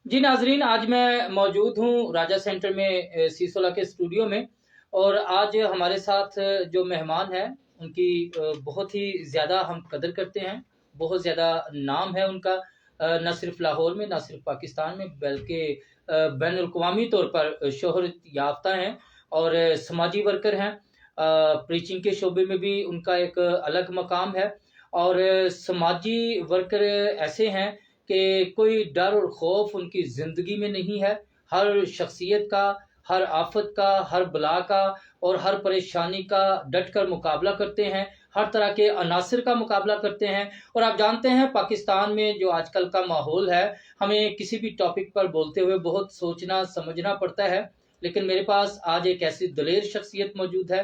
जी नाजरीन, आज मैं मौजूद हूँ राजा सेंटर में सीसोला के स्टूडियो में। और आज हमारे साथ जो मेहमान हैं उनकी बहुत ही ज़्यादा हम कदर करते हैं। बहुत ज़्यादा नाम है उनका, न सिर्फ लाहौर में, न सिर्फ पाकिस्तान में, बल्कि बैनुल अक़वामी तौर पर शोहरत याफ्ता हैं। और समाजी वर्कर हैं। प्रीचिंग के शोबे में भी उनका एक अलग मकाम है। और समाजी वर्कर ऐसे हैं कि कोई डर और खौफ उनकी ज़िंदगी में नहीं है। हर शख्सियत का, हर आफत का, हर बला का और हर परेशानी का डट कर मुकाबला करते हैं। हर तरह के अनासर का मुकाबला करते हैं। और आप जानते हैं पाकिस्तान में जो आजकल का माहौल है, हमें किसी भी टॉपिक पर बोलते हुए बहुत सोचना समझना पड़ता है। लेकिन मेरे पास आज एक ऐसी दलेर शख्सियत मौजूद है।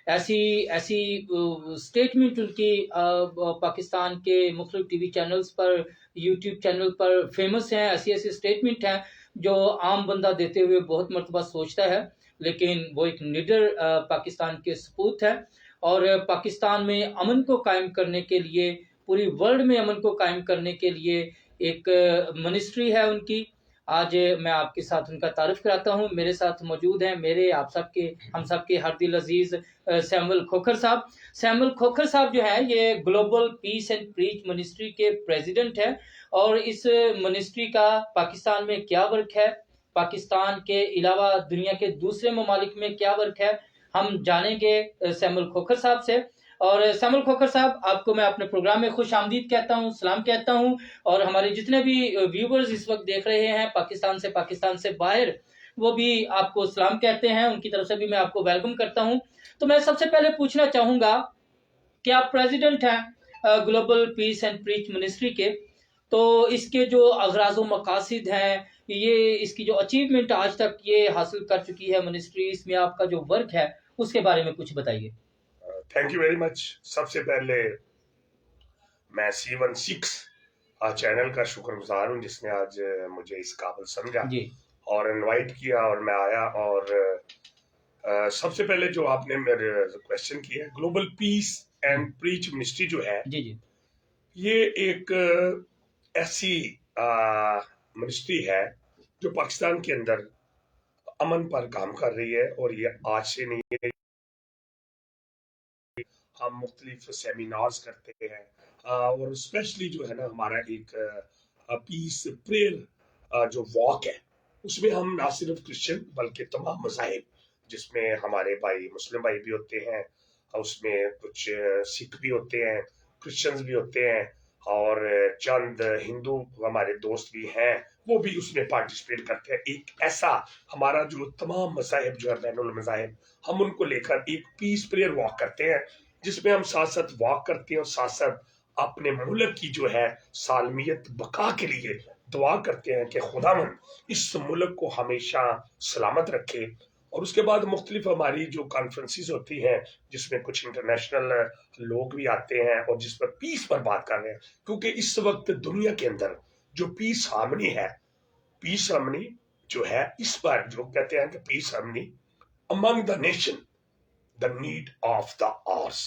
ऐसी ऐसी स्टेटमेंट उनकी पाकिस्तान के मुख्तलिफ टीवी चैनल्स पर, यूट्यूब चैनल पर फेमस हैं। ऐसी ऐसी स्टेटमेंट हैं जो आम बंदा देते हुए बहुत मरतबा सोचता है। लेकिन वो एक निडर पाकिस्तान के सपूत है। और पाकिस्तान में अमन को कायम करने के लिए, पूरी वर्ल्ड में अमन को कायम करने के लिए एक मिनिस्ट्री है उनकी। आज मैं आपके साथ उनका तारुफ कराता हूँ। मेरे साथ मौजूद हैं मेरे, आप सबके, हम सबके हर दिल अजीज सैमुअल खोखर साहब। सैमुअल खोखर साहब जो है ये global piece and preach ministry के प्रेसिडेंट है। और इस मिनिस्ट्री का पाकिस्तान में क्या वर्क है, पाकिस्तान के अलावा दुनिया के दूसरे ममालिक में क्या वर्क है, हम जानेंगे सैमुअल खोखर साहब से। और सैमुअल खोखर साहब, आपको मैं अपने प्रोग्राम में खुश आमदीद कहता हूँ, सलाम कहता हूँ। और हमारे जितने भी व्यूवर्स इस वक्त देख रहे हैं पाकिस्तान से बाहर, वो भी आपको सलाम कहते हैं। उनकी तरफ से भी मैं आपको वेलकम करता हूँ। तो मैं सबसे पहले पूछना चाहूँगा कि आप प्रेसिडेंट हैं global piece and preach ministry के। तो इसके जो अगराज मकासिद हैं, ये इसकी जो अचीवमेंट आज तक ये हासिल कर चुकी है मिनिस्ट्री, इसमें आपका जो वर्क है उसके बारे में कुछ बताइए। Thank you very much. सबसे पहले मैं C16 चैनल का शुक्रगुजार हूँ जिसने आज मुझे इस काबिल समझा जी और इनवाइट किया और मैं आया। और सबसे पहले जो आपने मेरे क्वेश्चन किया, global piece and preach ministry जो है, जी जी ये एक ऐसी मिनिस्ट्री है जो पाकिस्तान के अंदर अमन पर काम कर रही है। और ये आज से नहीं है, हम मुख्तलिफ सेमिनार्स करते हैं। और स्पेशली जो है ना, हमारा एक पीस प्रेयर जो वॉक है, उसमें हम ना सिर्फ क्रिश्चियन बल्कि तमाम मज़ाहिब, जिसमें हमारे भाई मुस्लिम भाई भी होते हैं, उसमें कुछ सिख भी होते हैं, क्रिश्चियंस भी होते हैं, और चंद हिंदू हमारे दोस्त भी हैं, वो भी उसमें पार्टिसिपेट करते हैं। एक ऐसा हमारा जो तमाम मज़ाहिब जो है, बैनुल मज़ाहिब, हम उनको लेकर एक पीस प्रेयर वॉक करते हैं, जिसमें हम साथ साथ वॉक करते हैं और साथ साथ अपने मुल्क की जो है सालमियत बका के लिए दुआ करते हैं कि खुदावन इस मुल्क को हमेशा सलामत रखे। और उसके बाद मुख्तलिफ हमारी जो कॉन्फ्रेंसेस होती हैं, जिसमें कुछ इंटरनेशनल लोग भी आते हैं और जिस पर पीस पर बात कर रहे हैं, क्योंकि इस वक्त दुनिया के अंदर जो पीस हार्मनी है, पीस हार्मनी जो है, इस पर जो कहते हैं कि peace harmony among the nation, the need of the hours,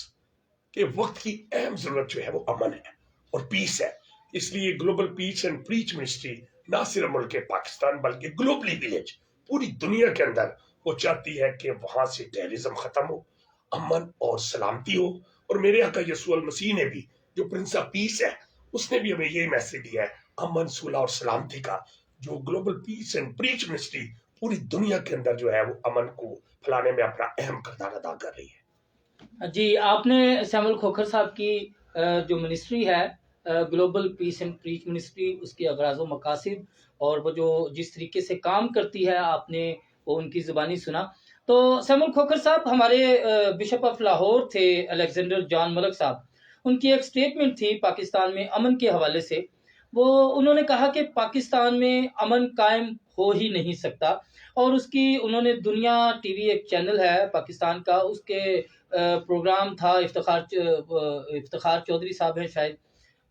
कि वक्त की अहम जरूरत जो है वो अमन है और पीस है। इसलिए global piece and preach ministry ना सिर्फ मुल्क पाकिस्तान बल्कि ग्लोबली विलेज, पूरी दुनिया के अंदर वो चाहती है कि वहां से टेररिज्म खत्म हो, अमन और सलामती हो। और मेरे आका यसूअल मसीह ने भी, जो प्रिंस ऑफ पीस है, उसने भी हमें यही मैसेज दिया है, अमन सुलह और सलामती का। जो global piece and preach ministry पूरी दुनिया के अंदर जो है वो अमन को फैलाने में अपना अहम किरदार अदा कर रही है। जी, आपने सैमुअल खोखर साहब की जो मिनिस्ट्री है global piece and preach ministry, उसके अगराज मकासिद और वो जो जिस तरीके से काम करती है, आपने वो उनकी ज़ुबानी सुना। तो सैमुअल खोखर साहब, हमारे बिशप ऑफ लाहौर थे अलेक्जेंडर जॉन मलक साहब, उनकी एक स्टेटमेंट थी पाकिस्तान में अमन के हवाले से। वो उन्होंने कहा कि पाकिस्तान में अमन कायम हो ही नहीं सकता। और उसकी उन्होंने दुनिया टीवी एक चैनल है पाकिस्तान का, उसके प्रोग्राम था, इफ्तिखार चौधरी साहब हैं शायद,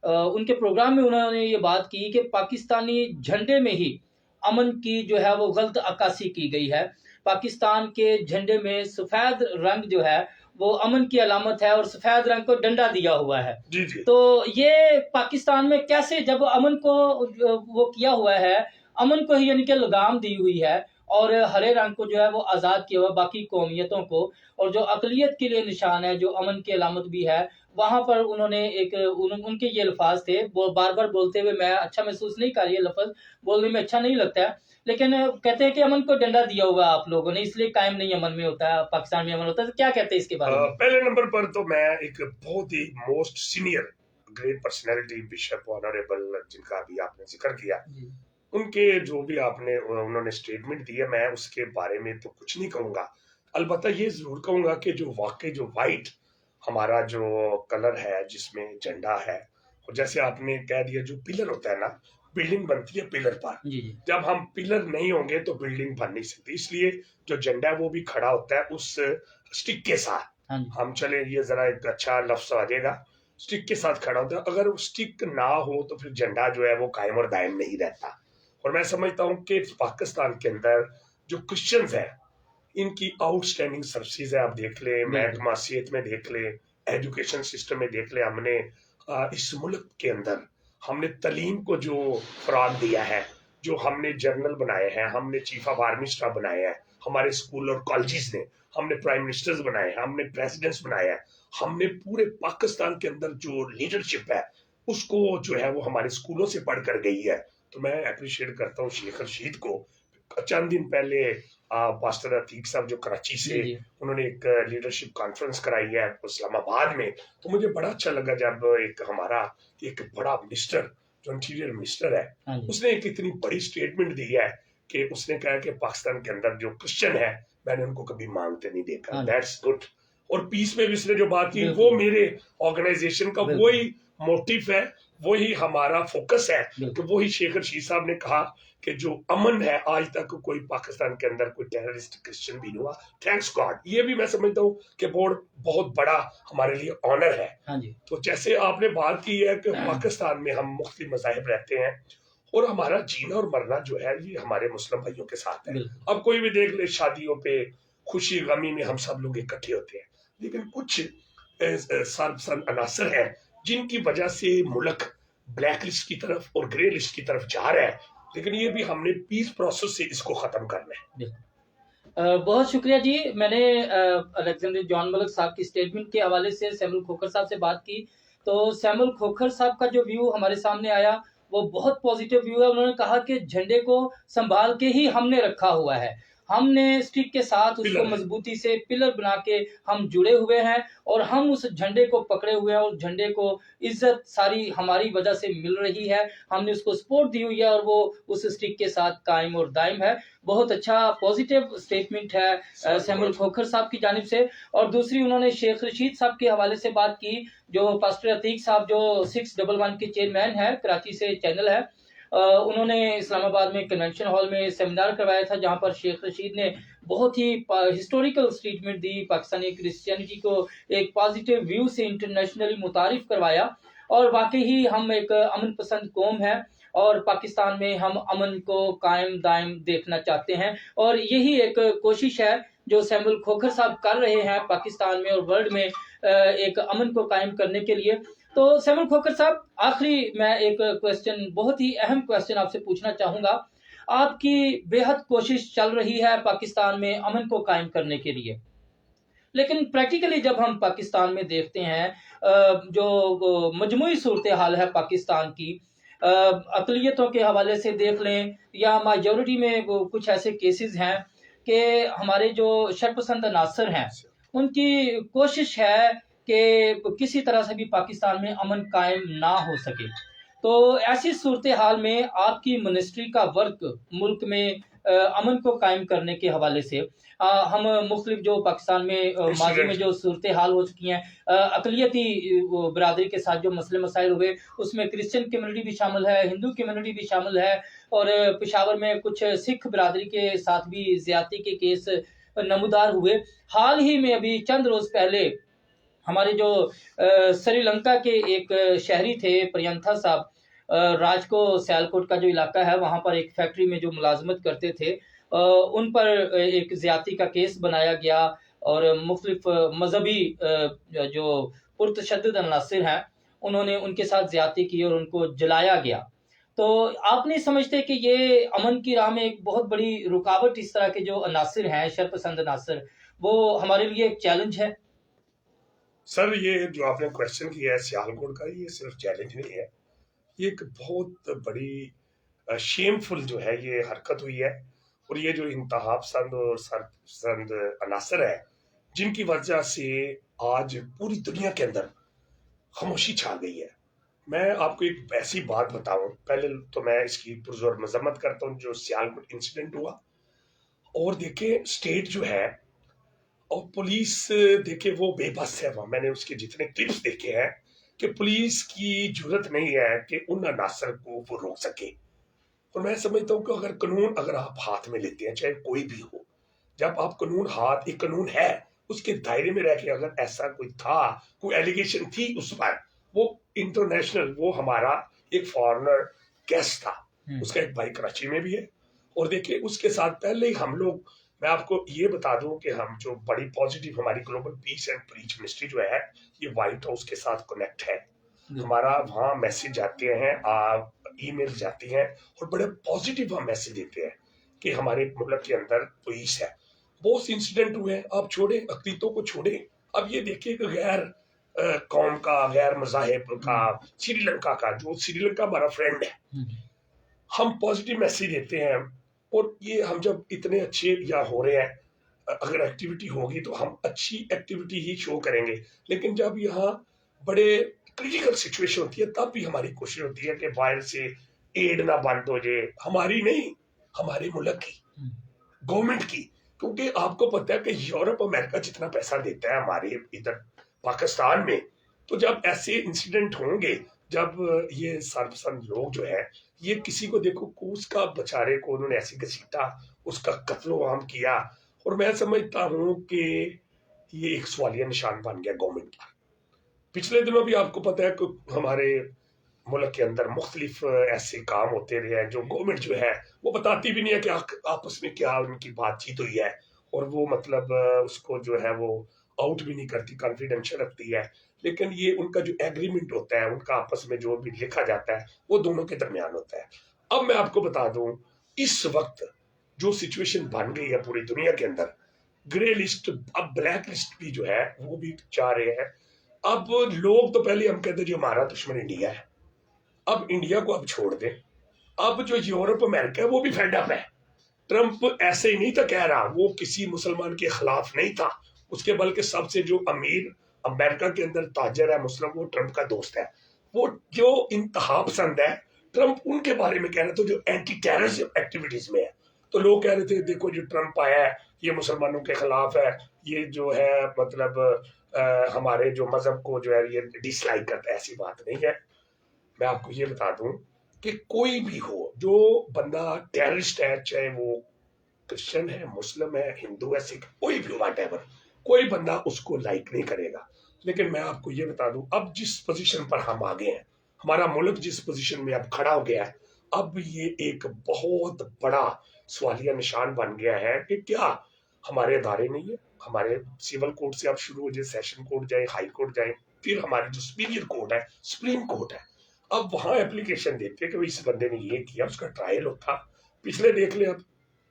उनके प्रोग्राम में उन्होंने ये बात की कि पाकिस्तानी झंडे में ही अमन की जो है वो गलत अक्कासी की गई है। पाकिस्तान के झंडे में सफ़ेद रंग जो है वो अमन की अलामत है और सफ़ेद रंग को डंडा दिया हुआ है। जी जी। तो ये पाकिस्तान में कैसे, जब अमन को वो किया हुआ है, अमन को ही यानी कि लगाम दी हुई है, और हरे रंग को जो है वो आज़ाद किया हुआ बाकी कौमियतों को, और जो अकलियत के लिए निशान है, जो अमन की अलामत भी है, वहाँ पर उन्होंने उनके ये अल्फाज थे, वो बार बार बोलते हुए मैं अच्छा महसूस नहीं कर रही, ये लफ्ज़ बोलने में अच्छा नहीं लगता है, लेकिन कहते हैं कि अमन को डंडा दिया हुआ आप लोगों ने, इसलिए कायम नहीं अमन में होता है, पाकिस्तान में अमन होता है। तो क्या कहते हैं इसके बारे में? पहले नंबर पर तो मैं एक बहुत ही most senior great personality bishop honourable जिनका अभी आपने जिक्र किया, जी उनके जो भी आपने उन्होंने स्टेटमेंट दी है, मैं उसके बारे में तो कुछ नहीं कहूंगा। अलबत्ता ये जरूर कहूंगा कि जो वाकई जो वाइट हमारा जो कलर है जिसमें झंडा है, और जैसे आपने कह दिया जो पिलर होता है ना, बिल्डिंग बनती है पिलर पर। जी जी जब हम पिलर नहीं होंगे तो बिल्डिंग बन नहीं सकती, इसलिए जो झंडा है वो भी खड़ा होता है उस स्टिक के साथ। हाँ जी हम चले, ये जरा एक अच्छा लफ्ज आ जाएगा, स्टिक के साथ खड़ा होता है। अगर स्टिक ना हो तो फिर झंडा जो है वो कायम और दायम नहीं रहता। और मैं समझता हूँ कि पाकिस्तान के अंदर जो क्रिश्चियंस है, इनकी आउटस्टैंडिंग सर्विसेज है, आप देख ले, बिल्कुल महकमा सेहत में देख ले, एजुकेशन सिस्टम में देख ले, हमने इस मुल्क के अंदर हमने तलीम को जो फराग दिया है, जो हमने जर्नल बनाए हैं, हमने चीफ ऑफ आर्मी स्टाफ बनाए हैं, हमारे स्कूल और कॉलेजेस ने, हमने प्राइम मिनिस्टर्स बनाए हैं, हमने प्रेसिडेंट्स बनाए हैं, हमने पूरे पाकिस्तान के अंदर जो लीडरशिप है उसको जो है वो हमारे स्कूलों से पढ़ कर गई है। तो मैं अप्रिशिएट करता हूँ शेख रशीद को। चंद दिन पहले पास्टर अतीक साहब जो कराची जी से, जी उन्होंने एक लीडरशिप कॉन्फ्रेंस कराई है इस्लामाबाद में। तो मुझे बड़ा अच्छा लगा जब एक हमारा एक बड़ा मिनिस्टर जो इंटीरियर मिनिस्टर है, हाँ जी उसने एक इतनी बड़ी स्टेटमेंट दी है कि उसने कहा कि पाकिस्तान के अंदर जो क्रिश्चियन है मैंने उनको कभी मांगते नहीं देखा। हाँ जी दैट्स गुड। और पीस में भी उसने जो बात की वो बिल्कुल मेरे ऑर्गेनाइजेशन का बिल्कुल वही मोटिव है, वही हमारा फोकस है कि बिल्कुल वही शेख रशीद साहब ने कहा कि जो अमन है, आज तक कोई पाकिस्तान के अंदर कोई टेररिस्ट क्रिश्चियन भी नहीं हुआ, थैंक्स गॉड। ये भी मैं समझता हूँ कि बोर्ड बहुत बड़ा हमारे लिए ऑनर है। हाँ जी तो जैसे आपने बात की है कि पाकिस्तान में हम मुख्तलिफ मज़ाहिब रहते हैं और हमारा जीना और मरना जो है ये हमारे मुस्लिम भाइयों के साथ है। बिल्कुल अब कोई भी देख ले, शादियों पे, खुशी गमी में हम सब लोग इकट्ठे होते हैं, लेकिन कुछ सरपसंद अनासर हैं जिनकी वजह से मुल्क ब्लैक लिस्ट की तरफ और ग्रे लिस्ट की तरफ जा रहा है। लेकिन ये भी हमने पीस प्रोसेस से इसको खत्म करना है। बिल्कुल बहुत शुक्रिया जी। मैंने अलेक्जेंडर जॉन मलिक साहब की स्टेटमेंट के हवाले से सैमुअल खोखर साहब से बात की, तो सैमुअल खोखर साहब का जो व्यू हमारे सामने आया वो बहुत पॉजिटिव व्यू है। उन्होंने कहा कि झंडे को संभाल के ही हमने रखा हुआ है, हमने स्टिक के साथ उसको पिलर है। मजबूती से पिलर बना के हम जुड़े हुए हैं, और हम उस झंडे को पकड़े हुए हैं, और झंडे को इज्जत सारी हमारी वजह से मिल रही है, हमने उसको सपोर्ट दी हुई है, और वो उस स्टिक के साथ कायम और दायम है। बहुत अच्छा पॉजिटिव स्टेटमेंट है सैमुअल खोखर साहब की जानिब से। और दूसरी उन्होंने शेख रशीद साहब के हवाले से बात की, जो पास्टर अतीक साहब जो 611 के चेयरमैन है, कराची से चैनल है, उन्होंने इस्लामाबाद में कन्वेंशन हॉल में सेमिनार करवाया था, जहां पर शेख रशीद ने बहुत ही हिस्टोरिकल स्टेटमेंट दी, पाकिस्तानी क्रिश्चियनिटी को एक पॉजिटिव व्यू से इंटरनेशनली मुतारिफ करवाया। और वाकई ही हम एक अमन पसंद कौम है, और पाकिस्तान में हम अमन को कायम दायम देखना चाहते हैं, और यही एक कोशिश है जो सैमुअल खोखर साहब कर रहे हैं पाकिस्तान में और वर्ल्ड में एक अमन को कायम करने के लिए। तो सैमुअल खोखर साहब, आखिरी मैं एक क्वेश्चन, बहुत ही अहम क्वेश्चन आपसे पूछना चाहूंगा। आपकी बेहद कोशिश चल रही है पाकिस्तान में अमन को कायम करने के लिए, लेकिन प्रैक्टिकली जब हम पाकिस्तान में देखते हैं जो मजमूई सूरत हाल है पाकिस्तान की, अकलियतों के हवाले से देख लें या माइजॉरिटी में वो कुछ ऐसे केसेस हैं कि हमारे जो शरपसंद अनासर हैं उनकी कोशिश है कि किसी तरह से भी पाकिस्तान में अमन कायम ना हो सके। तो ऐसी सूरत हाल में आपकी मिनिस्ट्री का वर्क मुल्क में अमन को कायम करने के हवाले से, हम मुख्तलिफ जो पाकिस्तान में माजी में जो सूरत हाल हो चुकी हैं, अकलियती बरादरी के साथ जो मसले मसाइल हुए, उसमें क्रिश्चियन कम्युनिटी भी शामिल है, हिंदू कम्युनिटी भी शामिल है, और पेशावर में कुछ सिख बरादरी के साथ भी ज्यादती के केस नमूदार हुए। हाल ही में अभी चंद रोज पहले हमारे जो श्रीलंका के एक शहरी थे प्रियंथा साहब, राजको सियालकोट का जो इलाका है वहाँ पर एक फैक्ट्री में जो मुलाजमत करते थे, उन पर एक ज्यादती का केस बनाया गया, और मुख्तलिफ मजहबी जो पुरतशद्दुद अनासिर हैं उन्होंने उनके साथ ज्यादती की और उनको जलाया गया। تو آپ نہیں سمجھتے کہ یہ امن کی راہ میں ایک بہت بڑی رکاوٹ، اس طرح کے جو عناصر ہیں شرپسند عناصر، وہ ہمارے لیے ایک چیلنج ہے؟ سر یہ جو آپ نے کوشچن کیا ہے سیالکوٹ کا، یہ صرف چیلنج نہیں ہے، یہ ایک بہت بڑی شیم فل جو ہے یہ حرکت ہوئی ہے، اور یہ جو انتہا پسند اور سرپسند عناصر ہے جن کی وجہ سے آج پوری دنیا کے اندر خاموشی چھا گئی ہے۔ میں آپ کو ایک ایسی بات بتاؤں، پہلے تو میں اس کی پرزور مذمت کرتا ہوں جو سیالکوٹ انسیڈنٹ ہوا، اور دیکھیں اسٹیٹ جو ہے اور پولیس، دیکھیں وہ بے بس ہے، وہاں میں نے اس کے جتنے کلپس دیکھے ہیں کہ پولیس کی جرت نہیں ہے کہ ان عناصر کو وہ روک سکے۔ اور میں سمجھتا ہوں کہ اگر قانون اگر آپ ہاتھ میں لیتے ہیں چاہے کوئی بھی ہو، جب آپ قانون ایک قانون ہے اس کے دائرے میں رہ کے اگر ایسا کوئی تھا، کوئی ایلیگیشن تھی اس پر، وہ انٹرنیشنل، وہ ہمارا ایک فارنر گیسٹ تھا، اس کا ایک بھائی کراچی میں بھی ہے، اور دیکھیں اس کے ساتھ پہلے ہی ہم لوگ، میں آپ کو یہ بتا دوں کہ ہم جو بڑی پازیٹیو ہماری global peace and preach ministry جو ہے یہ وائٹ ہاؤس کے ساتھ کنیکٹ ہے، ہمارا وہاں میسج جاتے ہیں، ای میل جاتی ہیں، اور بڑے پازیٹیو ہم میسج دیتے ہیں کہ ہمارے ملک کے اندر پولیس ہے۔ بہت سے انسیڈنٹ ہوئے ہیں، آپ چھوڑیں اقلیتوں کو چھوڑیں، اب یہ دیکھیے کہ غیر قوم کا، غیر مذاہب کا، سری لنکا کا، جو سری لنکا ہمارا فرینڈ ہے، ہم پازیٹیو میسج دیتے ہیں، اور یہ ہم جب اتنے اچھے یا ہو رہے ہیں، اگر ایکٹیویٹی ہوگی تو ہم اچھی ایکٹیویٹی ہی شو کریں گے، لیکن جب یہاں بڑے کریٹیکل سچویشن ہوتی ہے تب بھی ہماری کوشش ہوتی ہے کہ باہر سے ایڈ نہ بند ہو جائے، ہماری نہیں، ہمارے ملک کی، گورنمنٹ کی، کیونکہ آپ کو پتہ ہے کہ یورپ امریکہ جتنا پیسہ دیتا ہے ہمارے ادھر پاکستان میں، تو جب ایسے انسیڈنٹ ہوں گے، جب یہ سرپسند لوگ جو ہے یہ کسی کو دیکھو اس کا بچارے کو انہوں نے ایسی گھسیٹا، اس کا قتل و عام کیا، اور میں سمجھتا ہوں کہ یہ ایک سوالیہ نشان بن گیا گورنمنٹ کا۔ پچھلے دنوں بھی آپ کو پتہ ہے کہ ہمارے ملک کے اندر مختلف ایسے کام ہوتے رہے ہیں جو گورنمنٹ جو ہے وہ بتاتی بھی نہیں ہے کہ آپس میں کیا ان کی بات چیت ہوئی ہے، اور وہ مطلب اس کو جو ہے وہ آؤٹ بھی نہیں کرتی، کانفیڈینشیل رکھتی ہے، لیکن یہ ان کا جو ایگریمنٹ ہوتا ہے، ان کا آپس میں جو بھی لکھا جاتا ہے وہ دونوں کے درمیان ہوتا ہے۔ اب میں آپ کو بتا دوں اس وقت جو سچویشن بن گئی ہے پوری دنیا کے اندر، گرے لسٹ، اب بلیک لسٹ بھی جو ہے وہ بھی چاہ رہے ہیں۔ اب لوگ تو پہلے ہم کہتے جو ہمارا دشمن انڈیا ہے، اب انڈیا کو اب چھوڑ دیں، اب جو یورپ امریکہ ہے وہ بھی فیڈ اپ ہے۔ ٹرمپ ایسے ہی نہیں تھا کہہ رہا، وہ کسی مسلمان کے خلاف نہیں تھا، اس کے بلکہ سب سے جو امیر امریکہ کے اندر تاجر ہے مسلم، وہ ٹرمپ کا دوست ہے، وہ جو انتہا پسند ہے، ٹرمپ ان کے بارے میں کہہ رہا تھا جو اینٹی ٹیررزم ایکٹیویٹیز میں ہے، تو لوگ کہہ رہے تھے دیکھو جو ٹرمپ آیا ہے یہ مسلمانوں کے خلاف ہے، یہ جو ہے مطلب ہمارے جو مذہب کو جو ہے یہ ڈس لائک کرتا ہے، ایسی بات نہیں ہے۔ میں آپ کو یہ بتا دوں کہ کوئی بھی ہو جو بندہ ٹیررسٹ ہے، چاہے وہ کرسچن ہے، مسلم ہے، ہندو ہے، سکھ، کوئی بھی واٹ ایور، کوئی بندہ اس کو لائک نہیں کرے گا، لیکن میں آپ کو یہ بتا دوں اب جس پوزیشن پر ہم آگے ہیں، ہمارا ملک جس پوزیشن میں اب کھڑا ہو گیا ہے، اب یہ ایک بہت بڑا سوالیہ نشان بن گیا ہے کہ کیا ہمارے ادارے نہیں ہے، ہمارے سول کورٹ سے اب شروع ہو جائے، سیشن کورٹ جائے، ہائی کورٹ جائے، پھر ہماری جو سپیریئر کورٹ ہے، سپریم کورٹ ہے، اب وہاں اپلیکیشن دیتے کہ اس بندے نے یہ کیا، اس کا ٹرائل ہوتا، پچھلے دیکھ لیں، اب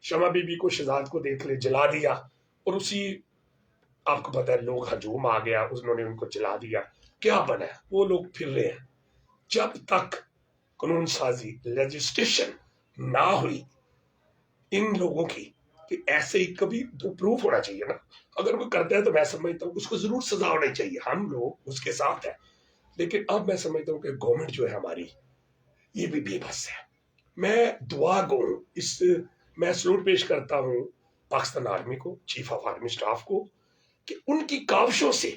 شمع بی بی کو، شہزاد کو دیکھ لیں، جلا دیا، اور اسی آپ کو پتا ہے لوگ ہجوم آ گیا، انہوں نے ان کو جلا دیا، کیا بنا ہے، وہ لوگ پھر رہے ہیں۔ جب تک قانون سازی لیجسلیشن نہ ہوئی ان لوگوں کی کہ ایسے ہی کبھی تو پروف ہونا چاہیے نا، اگر کوئی کرتا ہے تو میں سمجھتا ہوں اس کو ضرور سزا ہونی چاہیے، ہم لوگ اس کے ساتھ ہیں، لیکن اب میں سمجھتا ہوں کہ گورنمنٹ جو ہے ہماری یہ بھی بے بس ہے۔ میں دعا گو میں سلوٹ پیش کرتا ہوں پاکستان آرمی کو، چیف آف آرمی سٹاف کو، کہ ان کی کاوشوں سے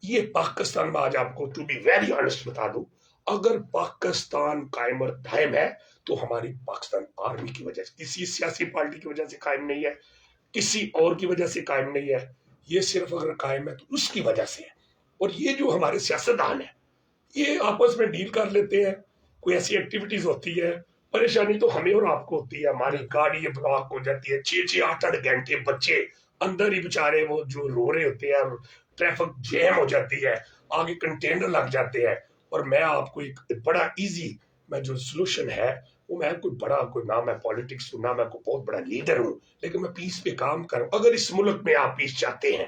یہ پاکستان میں، آج آپ کو ٹو بی ویری آنےسٹ بتا دوں، اگر پاکستان قائم اور دائم ہے تو ہماری پاکستان آرمی کی وجہ سے، کسی سیاسی پارٹی کی وجہ سے قائم نہیں ہے، کسی اور کی وجہ سے قائم نہیں ہے، یہ صرف اگر قائم ہے تو اس کی وجہ سے ہے۔ اور یہ جو ہمارے سیاستدان ہیں یہ آپس میں ڈیل کر لیتے ہیں، کوئی ایسی ایکٹیویٹیز ہوتی ہے، پریشانی تو ہمیں اور آپ کو ہوتی ہے، ہماری گاڑی بلاک ہو جاتی ہے، 6-8 گھنٹے بچے اندر ہی بےچارے وہ جو رو رہے ہوتے ہیں، ٹریفک جیم ہو جاتی ہے، آگے کنٹینر لگ جاتے ہیں، اور میں آپ کو ایک بڑا ایزی میں جو سلوشن ہے وہ میں کوئی بڑا کوئی نہ میں پالیٹکس ہوں نہ میں کوئی بہت بڑا لیڈر ہوں، لیکن میں پیس پہ کام کروں. اگر اس ملک میں آپ پیس چاہتے ہیں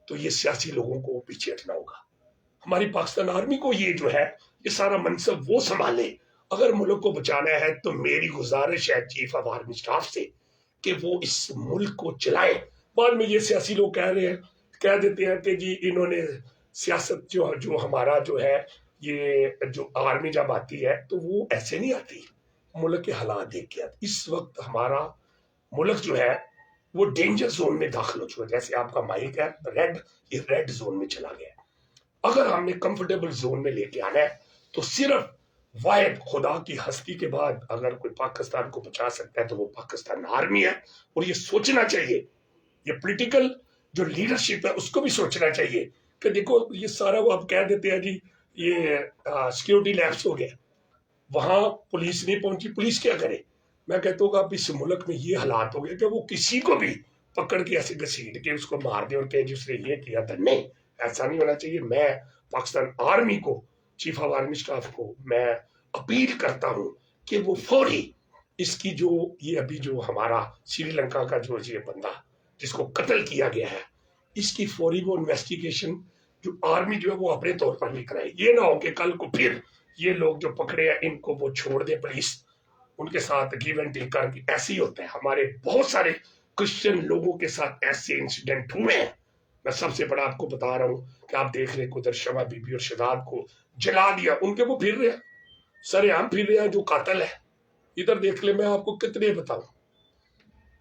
تو یہ سیاسی لوگوں کو پیچھے ہٹنا ہوگا. ہماری پاکستان آرمی کو یہ جو ہے یہ سارا منصب وہ سنبھالے. اگر ملک کو بچانا ہے تو میری گزارش ہے چیف آف آرمی اسٹاف سے کہ وہ اس ملک کو چلائے. بعد میں یہ سیاسی لوگ کہہ دیتے ہیں کہ جی انہوں نے سیاست جو ہمارا جو ہے یہ جو آرمی جب آتی ہے تو وہ ایسے نہیں آتی، ملک کے حالات دیکھ کے آتی. اس وقت ہمارا ملک جو ہے وہ ڈینجر زون میں داخل ہو چکا ہے. جیسے آپ کا مائک ہے یہ ریڈ زون میں چلا گیا. اگر ہم نے کمفرٹیبل زون میں لے کے آنا ہے تو صرف واحد خدا کی ہستی کے بعد اگر کوئی پاکستان کو بچا سکتا ہے تو وہ پاکستان آرمی ہے. اور یہ سوچنا چاہیے، یہ پولیٹیکل جو لیڈرشپ ہے اس کو بھی سوچنا چاہیے کہ دیکھو یہ سارا وہ آپ کہہ دیتے ہیں جی یہ سیکیورٹی لیپس ہو گیا، وہاں پولیس نہیں پہنچی، پولیس کیا کرے. میں کہتا ہوں کہ اب اس ملک میں یہ حالات ہو گئے کہ وہ کسی کو بھی پکڑ کے ایسے گھسیٹ کے اس کو مار دے اور کہ جس نے یہ کیا تھا. نہیں، ایسا نہیں ہونا چاہیے. میں پاکستان آرمی کو، چیف آف آرمی اسٹاف کو میں اپیل کرتا ہوں کہ وہ فوری اس کی جو یہ ابھی جو ہمارا سری لنکا کا جو یہ بندہ جس کو قتل کیا گیا ہے اس کی فوری وہ انویسٹیگیشن جو آرمی جو ہے وہ اپنے طور پر بھی کرائے. یہ نہ ہو کہ کل کو پھر یہ لوگ جو پکڑے ہیں ان کو وہ چھوڑ دے پولیس، ان کے ساتھ گیو اینڈ ٹیک کر کے. ایسے ہی ہوتا ہے، ہمارے بہت سارے کرسچن لوگوں کے ساتھ ایسے انسیڈنٹ ہوئے ہیں. میں سب سے بڑا آپ کو بتا رہا ہوں کہ آپ دیکھ رہے ادھر شمع بی بی اور شداد کو جلا دیا، ان کے وہ پھر رہے ہیں سر عام پھر رہے ہیں جو قاتل ہے. ادھر دیکھ لے، میں آپ کو کتنے بتاؤں.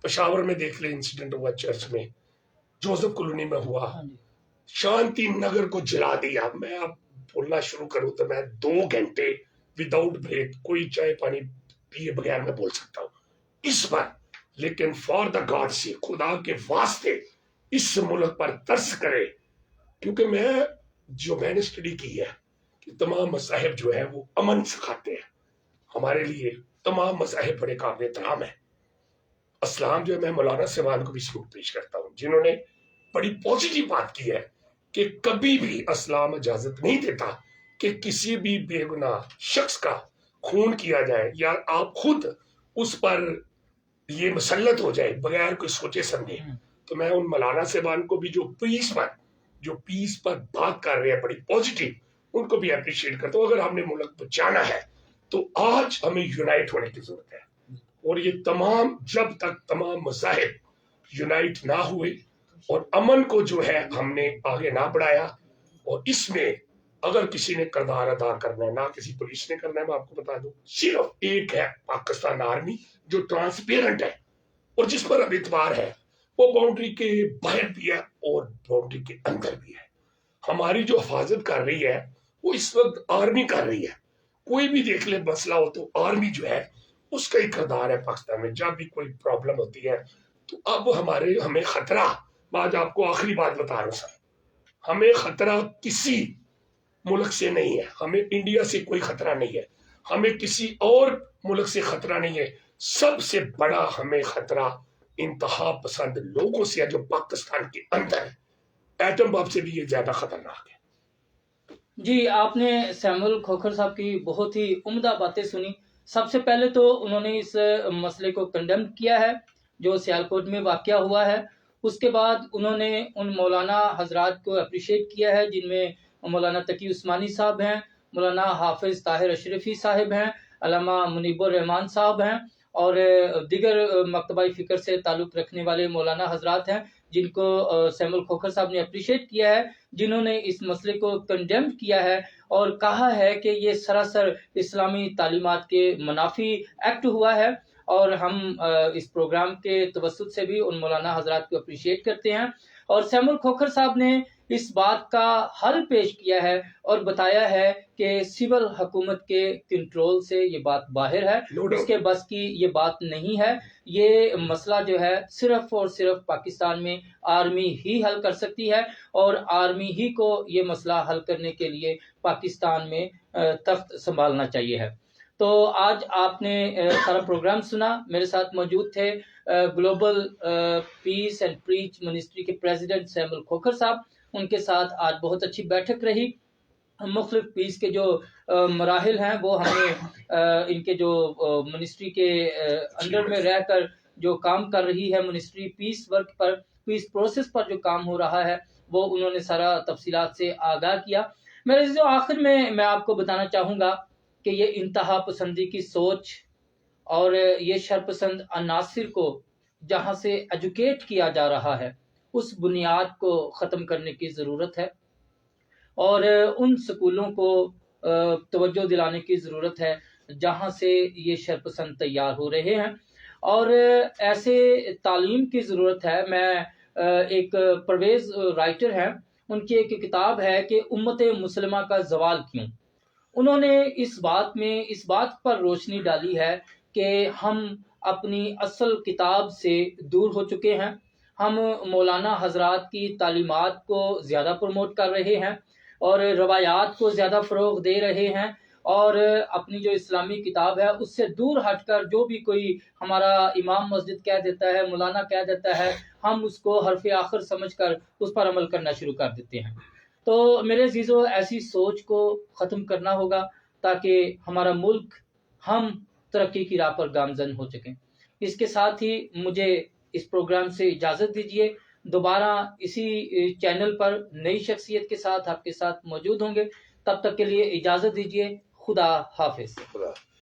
پشاور میں دیکھ لے انسیڈنٹ ہوا، چرچ میں جوزف کالونی میں ہوا، شانتی نگر کو جلا دیا. میں اب بولنا شروع کروں تو میں 2 گھنٹے وداؤٹ بریک کوئی چائے پانی پیے بغیر میں بول سکتا ہوں اس پر. لیکن فار دا گاڈ سے، خدا کے واسطے اس ملک پر ترس کرے. کیونکہ میں نے اسٹڈی کی ہے کہ تمام مذاہب جو ہے وہ امن سکھاتے ہیں. ہمارے لیے تمام مذاہب بڑے قابل احترام ہیں. اسلام جو ہے میں مولانا سیوان کو بھی سلوک پیش کرتا ہوں جنہوں نے بڑی پازیٹیو بات کی ہے کہ کبھی بھی اسلام اجازت نہیں دیتا کہ کسی بھی بے گناہ شخص کا خون کیا جائے یا آپ خود اس پر یہ مسلط ہو جائے بغیر کوئی سوچے سمجھے. تو میں ان مولانا صاحبان کو بھی جو پیس پر بات کر رہے ہیں بڑی پازیٹیو، ان کو بھی اپریشیٹ کرتا ہوں. اگر ہم نے ملک بچانا ہے تو آج ہمیں یونائٹ ہونے کی ضرورت ہے. اور یہ جب تک تمام مذاہب یونائٹ نہ ہوئے اور امن کو جو ہے ہم نے آگے نہ بڑھایا، اور اس میں اگر کسی نے کردار ادا کرنا ہے، نہ کسی پولیس نے کرنا ہے. میں آپ کو بتا دوں صرف ایک ہے پاکستان آرمی جو ٹرانسپیرنٹ ہے اور جس پر اب اعتبار ہے. وہ باؤنڈری کے باہر بھی ہے اور باؤنڈری کے اندر بھی ہے. ہماری جو حفاظت کر رہی ہے وہ اس وقت آرمی کر رہی ہے. کوئی بھی دیکھ لے مسئلہ ہو تو آرمی جو ہے اس کا ہی کردار ہے پاکستان میں. جب بھی کوئی پرابلم ہوتی ہے تو اب ہمیں خطرہ، آج آپ کو آخری بات بتا رہا ہوں سر، ہمیں خطرہ کسی ملک سے نہیں ہے. ہمیں انڈیا سے کوئی خطرہ نہیں ہے، ہمیں کسی اور ملک سے خطرہ نہیں ہے. سب سے بڑا ہمیں خطرہ انتہا پسند لوگوں سے ہے جو پاکستان کے اندر ہے. ایٹم بم سے بھی یہ زیادہ خطرناک ہے. جی، آپ نے سیمول کھوکھر صاحب کی بہت ہی عمدہ باتیں سنی. سب سے پہلے تو انہوں نے اس مسئلے کو کنڈیم کیا ہے جو سیالکوٹ میں واقعہ ہوا ہے. اس کے بعد انہوں نے ان مولانا حضرات کو اپریشیٹ کیا ہے جن میں مولانا تقی عثمانی صاحب ہیں، مولانا حافظ طاہر اشرفی صاحب ہیں، علامہ منیب الرحمان صاحب ہیں، اور دیگر مکتبہ فکر سے تعلق رکھنے والے مولانا حضرات ہیں جن کو سیمول کھوکھر صاحب نے اپریشیٹ کیا ہے، جنہوں نے اس مسئلے کو کنڈیم کیا ہے اور کہا ہے کہ یہ سراسر اسلامی تعلیمات کے منافی ایکٹ ہوا ہے. اور ہم اس پروگرام کے توسط سے بھی ان مولانا حضرات کو اپریشیٹ کرتے ہیں. اور سیمول کھوکھر صاحب نے اس بات کا حل پیش کیا ہے اور بتایا ہے کہ سول حکومت کے کنٹرول سے یہ بات باہر ہے، اس کے بس کی یہ بات نہیں ہے. یہ مسئلہ جو ہے صرف اور صرف پاکستان میں آرمی ہی حل کر سکتی ہے، اور آرمی ہی کو یہ مسئلہ حل کرنے کے لیے پاکستان میں تخت سنبھالنا چاہیے ہے. تو آج آپ نے سارا پروگرام سنا. میرے ساتھ موجود تھے global peace and preach ministry کے پریزیڈنٹ سیمول کھوکھر صاحب. ان کے ساتھ آج بہت اچھی بیٹھک رہی. मुख्तलिफ पीस के जो मराहिल हैं वो हमें इनके जो मिनिस्ट्री के अंडर में रहकर जो काम कर रही है मिनिस्ट्री पीस वर्क पर, पीस प्रोसेस पर जो काम हो रहा है, वो उन्होंने सारा तफसीलात से आगाह किया। मेरे जो आखिर में मैं आपको बताना चाहूँगा कि ये इंतहा पसंदी की सोच और ये शरपसंद अनासिर को जहाँ से एजुकेट किया जा रहा है, उस बुनियाद को ख़त्म करने की ज़रूरत है और उन स्कूलों को तवज्जो दिलाने की ज़रूरत है जहाँ से ये शरपसंद तैयार हो रहे हैं और ऐसे तालीम की ज़रूरत है। मैं एक परवेज़ राइटर हैं, उनकी एक किताब है कि उम्मत मुस्लिमा का ज़वाल क्यों। उन्होंने इस बात पर रोशनी डाली है कि हम अपनी असल किताब से दूर हो चुके हैं। हम मौलाना हजरात की तालीमात को ज़्यादा प्रमोट कर रहे हैं और रवायात को ज़्यादा फ़रोग़ दे रहे हैं और अपनी जो इस्लामी किताब है उससे दूर हटकर जो भी कोई हमारा इमाम मस्जिद कह देता है, मौलाना कह देता है, हम उसको हरफ आखिर समझकर उस पर अमल करना शुरू कर देते हैं। तो मेरे अज़ीज़ों, ऐसी सोच को ख़त्म करना होगा ताकि हमारा मुल्क, हम तरक्की की राह पर गामज़न हो सकें। इसके साथ ही मुझे इस प्रोग्राम से इजाज़त दीजिए। दोबारा इसी चैनल पर नई शख्सियत के साथ आपके साथ मौजूद होंगे। तब तक के लिए इजाज़त दीजिए। खुदा हाफिज़।